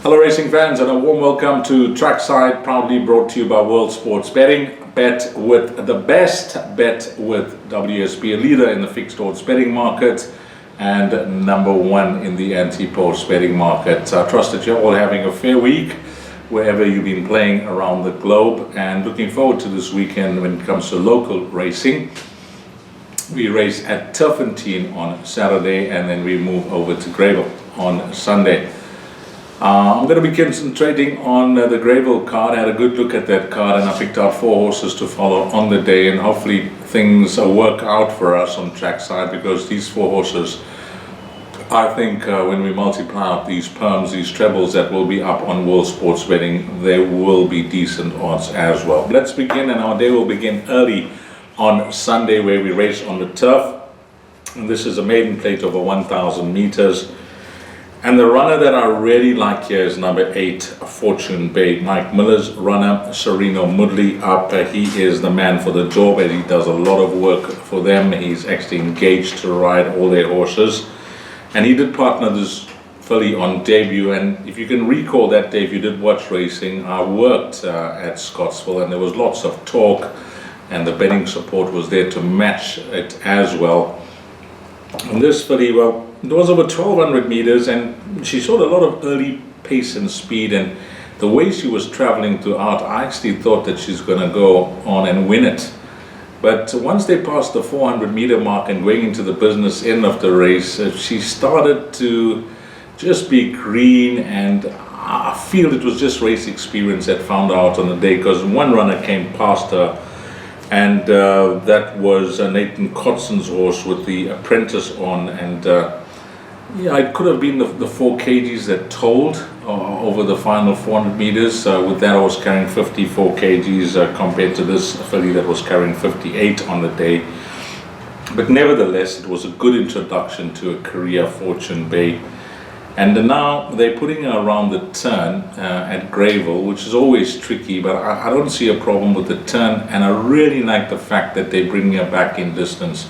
Hello racing fans and a warm welcome to Trackside, proudly brought to you by World Sports Betting. Bet with the best, bet with WSB, a leader in the fixed odds betting market and number one in the anti-post betting market. I trust that you're all having a fair week wherever you've been playing around the globe, and looking forward to this weekend when it comes to local racing. We race at Turfentine on Saturday and then we move over to Greyville on Sunday. I'm going to be concentrating on the Greyville card. I had a good look at that card and I picked out 4 horses to follow on the day, and hopefully things work out for us on Trackside, because these 4 horses, I think when we multiply out these perms, these trebles that will be up on World Sports Betting, there will be decent odds as well. Let's begin, and our day will begin early on Sunday where we race on the turf. And this is a maiden plate over 1,000 meters. And the runner that I really like here is number 8, Fortune Bay. Mike Miller's runner, Sereno Mudley up. He is the man for the job, and he does a lot of work for them. He's actually engaged to ride all their horses. And he did partner this filly on debut. And if you can recall that day, if you did watch racing, I worked at Scottsville and there was lots of talk, and the betting support was there to match it as well. And this filly, well, it was over 1,200 meters and she showed a lot of early pace and speed, and the way she was traveling throughout, I actually thought that she's going to go on and win it. But once they passed the 400 meter mark and going into the business end of the race, she started to just be green, and I feel it was just race experience that found her out on the day, because one runner came past her, and that was Nathan Cotson's horse with the apprentice on, and yeah, it could have been the 4 kgs that told over the final 400 meters, with that horse carrying 54 kgs compared to this filly that was carrying 58 on the day. But nevertheless, it was a good introduction to a career, Fortune Bay. And now they're putting her around the turn at Greyville, which is always tricky, but I don't see a problem with the turn, and I really like the fact that they bring her back in distance.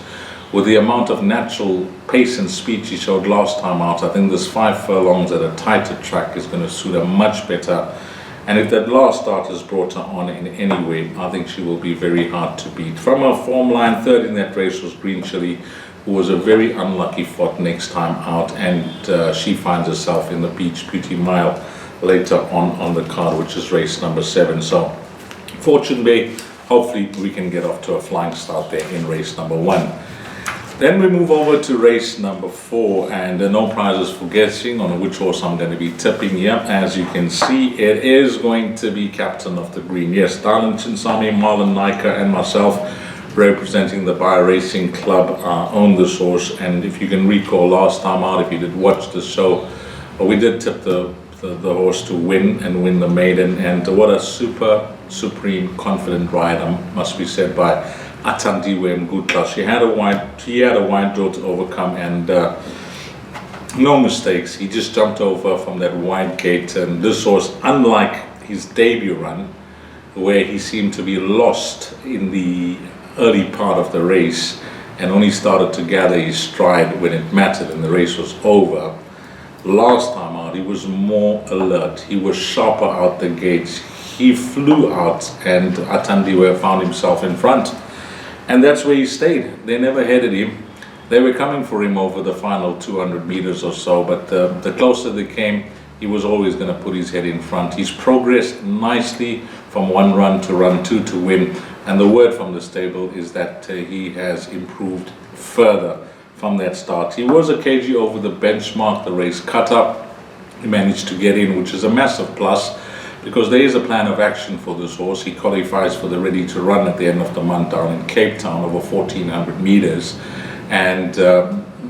With the amount of natural pace and speed she showed last time out, I think this 5 furlongs at a tighter track is going to suit her much better. And if that last start has brought her on in any way, I think she will be very hard to beat. From her form line, 3rd in that race was Green Chili, who was a very unlucky fought next time out, and she finds herself in the Beach Beauty Mile later on the card, which is race number 7. So Fortune Bay, hopefully we can get off to a flying start there in race number 1. Then we move over to race number 4, and no prizes for guessing on which horse I'm going to be tipping here. As you can see, it is going to be Captain of the Green. Yes, Darlin Chinsami, Marlon Nika and myself, representing the Buy Racing Club, own this horse. And if you can recall last time out, if you did watch the show, we did tip the horse to win and win the maiden. And what a supreme confident rider, must be said, by Athandiwe Mgutla. He had a wide draw to overcome, and no mistakes. He just jumped over from that wide gate, and this horse, unlike his debut run, where he seemed to be lost in the early part of the race and only started to gather his stride when it mattered and the race was over, last time out he was more alert. He was sharper out the gates. He flew out, and Athandiwe found himself in front. And that's where he stayed. They never headed him. They were coming for him over the final 200 meters or so, but the closer they came, he was always going to put his head in front. He's progressed nicely from 1 run to run 2 to win. And the word from the stable is that he has improved further from that start. He was a kg over the benchmark, the race cut up. He managed to get in, which is a massive plus, because there is a plan of action for this horse. He qualifies for the Ready to Run at the end of the month down in Cape Town over 1,400 meters. And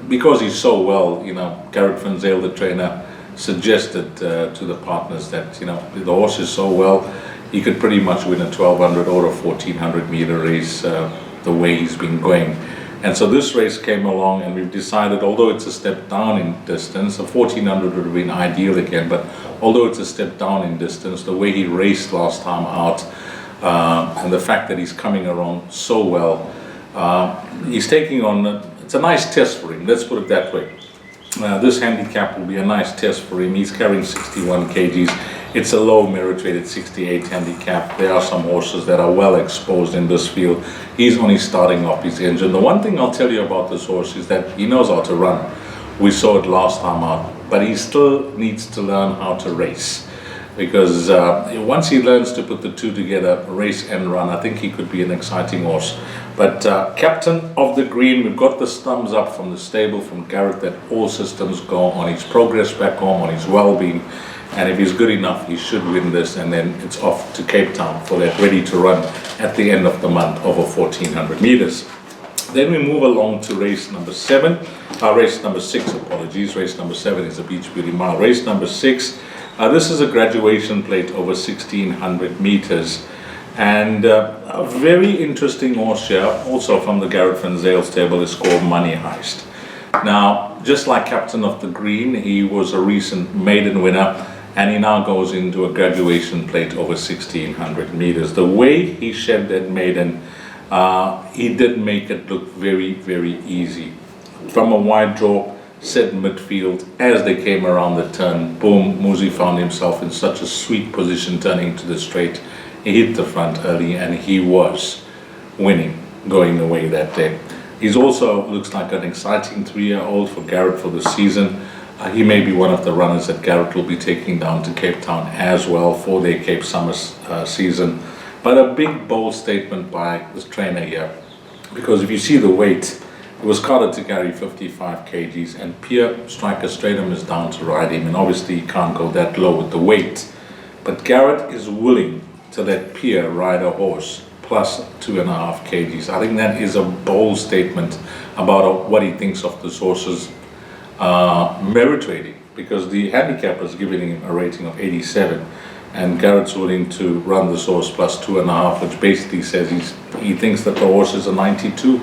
because he's so well, Garrett Van Zyl, the trainer, suggested to the partners that, the horse is so well, he could pretty much win a 1,200 or a 1,400 meter race the way he's been going. And so this race came along, and we've decided, although it's a step down in distance, a 1,400 would have been ideal again, but although it's a step down in distance, the way he raced last time out, and the fact that he's coming around so well, he's taking on, it's a nice test for him, let's put it that way. This handicap will be a nice test for him. He's carrying 61 kgs. It's a low merit rated 68 handicap. There are some horses that are well exposed in this field. He's only starting off his engine. The one thing I'll tell you about this horse is that he knows how to run. We saw it last time out, but he still needs to learn how to race, because once he learns to put the two together, race and run, I think he could be an exciting horse. But captain of the green, we've got the thumbs up from the stable, from Garrett, that all systems go on his progress back home, on his well-being, and if he's good enough, he should win this, and then it's off to Cape Town for that ready to run at the end of the month over 1400 meters. Then we move along to race number 6, apologies. Race number 7 is a Beach Beauty Mile. Race number 6, this is a graduation plate over 1600 meters. And a very interesting horse here, also from the Garrett Van Zyl stable, is called Money Heist. Now, just like captain of the green, he was a recent maiden winner, and he now goes into a graduation plate over 1600 meters. The way he shed that maiden, he did make it look very, very easy. From a wide draw, set midfield, as they came around the turn, boom, Muzi found himself in such a sweet position turning to the straight. He hit the front early, and he was winning going away that day. He's also looks like an exciting 3-year-old for Garrett for the season. He may be one of the runners that Garrett will be taking down to Cape Town as well for their Cape Summer season. But a big, bold statement by this trainer here, because if you see the weight, it was carted to carry 55 kgs, and Pierre Striker Stratum is down to ride him, and obviously he can't go that low with the weight. But Garrett is willing to let Pierre ride a horse plus 2.5 kgs. I think that is a bold statement about what he thinks of this horse's merit rating, because the handicap is giving him a rating of 87, and Garrett's willing to run this horse plus 2.5, which basically says he thinks that the horse is a 92,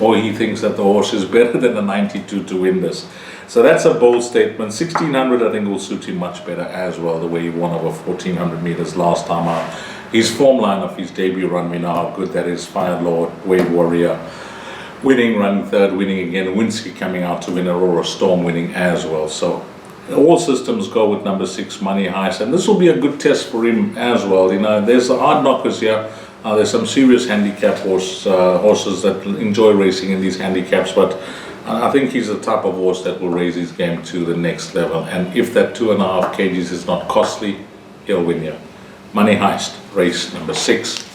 or he thinks that the horse is better than a 92 to win this. So that's a bold statement. 1600 I think will suit him much better as well, the way he won over 1400 meters last time out. His form line of his debut run, we know how good that is. Fire Lord, Wade Warrior winning, running third, winning again. Winsky coming out to win, Aurora Storm winning as well. So all systems go with number 6, Money Heist, and this will be a good test for him as well. You know, there's the hard knockers here. There's some serious handicap horses that enjoy racing in these handicaps, but I think he's the type of horse that will raise his game to the next level. And if that 2.5 kgs is not costly, he'll win here. Money Heist, race number 6.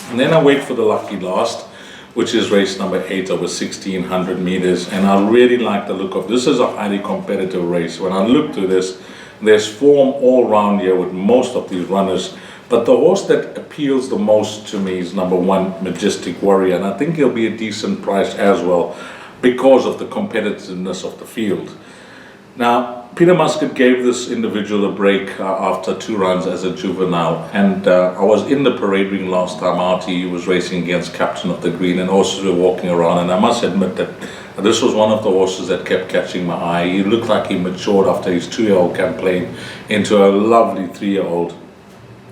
And then I wait for the lucky last, which is race number 8 over 1600 meters. And I really like the look of this. Is a highly competitive race. When I look to this, there's form all round here with most of these runners. But the horse that appeals the most to me is number 1, Majestic Warrior. And I think he'll be a decent price as well, because of the competitiveness of the field. Now, Peter Muscat gave this individual a break after 2 runs as a juvenile, and I was in the parade ring last time out. He was racing against Captain of the Green, and horses were walking around, and I must admit that this was one of the horses that kept catching my eye. He looked like he matured after his 2-year-old campaign into a lovely 3-year-old,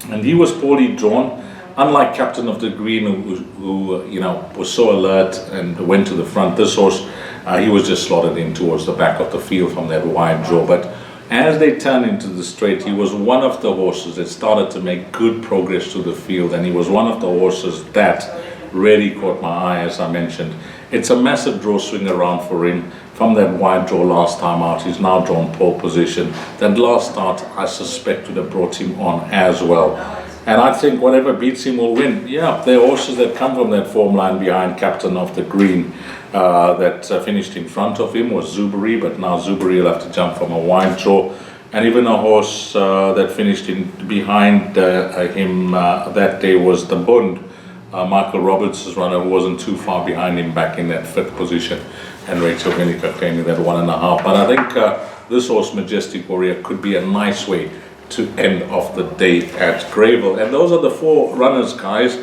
and he was poorly drawn. Unlike Captain of the Green, who you know, was so alert and went to the front, this horse, he was just slotted in towards the back of the field from that wide draw. But as they turned into the straight, he was one of the horses that started to make good progress to the field, and he was one of the horses that really caught my eye, as I mentioned. It's a massive draw swing around for him. From that wide draw last time out, he's now drawn pole position. That last start, I suspect, would have brought him on as well. And I think whatever beats him will win. Yeah, there are horses that come from that form line behind Captain of the Green that finished in front of him was Zuberi, but now Zuberi will have to jump from a wide draw. And even a horse that finished behind him that day was the Bund, Michael Roberts' runner, who wasn't too far behind him back in that 5th position. And Rachel Vinica claiming that 1.5. But I think this horse, Majestic Warrior, could be a nice way to end off the day at Greyville. And those are the 4 runners, guys.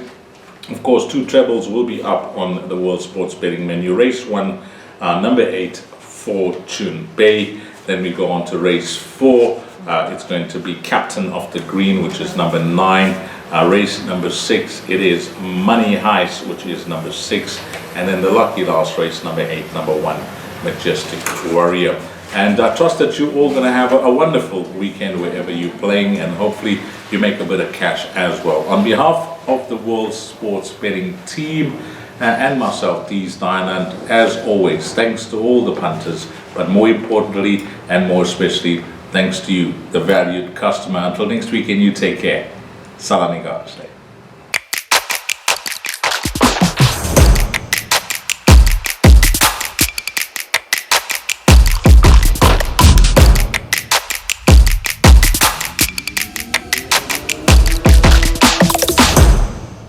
Of course, 2 trebles will be up on the World Sports Betting menu. Race 1, number 8, Fortune Bay. Then we go on to race 4. It's going to be Captain of the Green, which is number 9. Race number 6, it is Money Heist, which is number 6. And then the lucky last race, number 8, number 1, Majestic Warrior. And I trust that you're all going to have a wonderful weekend wherever you're playing, and hopefully you make a bit of cash as well. On behalf of the World Sports Betting team and myself, Deez Dayanand, as always, thanks to all the punters, but more importantly and more especially, thanks to you, the valued customer. Until next weekend, you take care. Salami guys.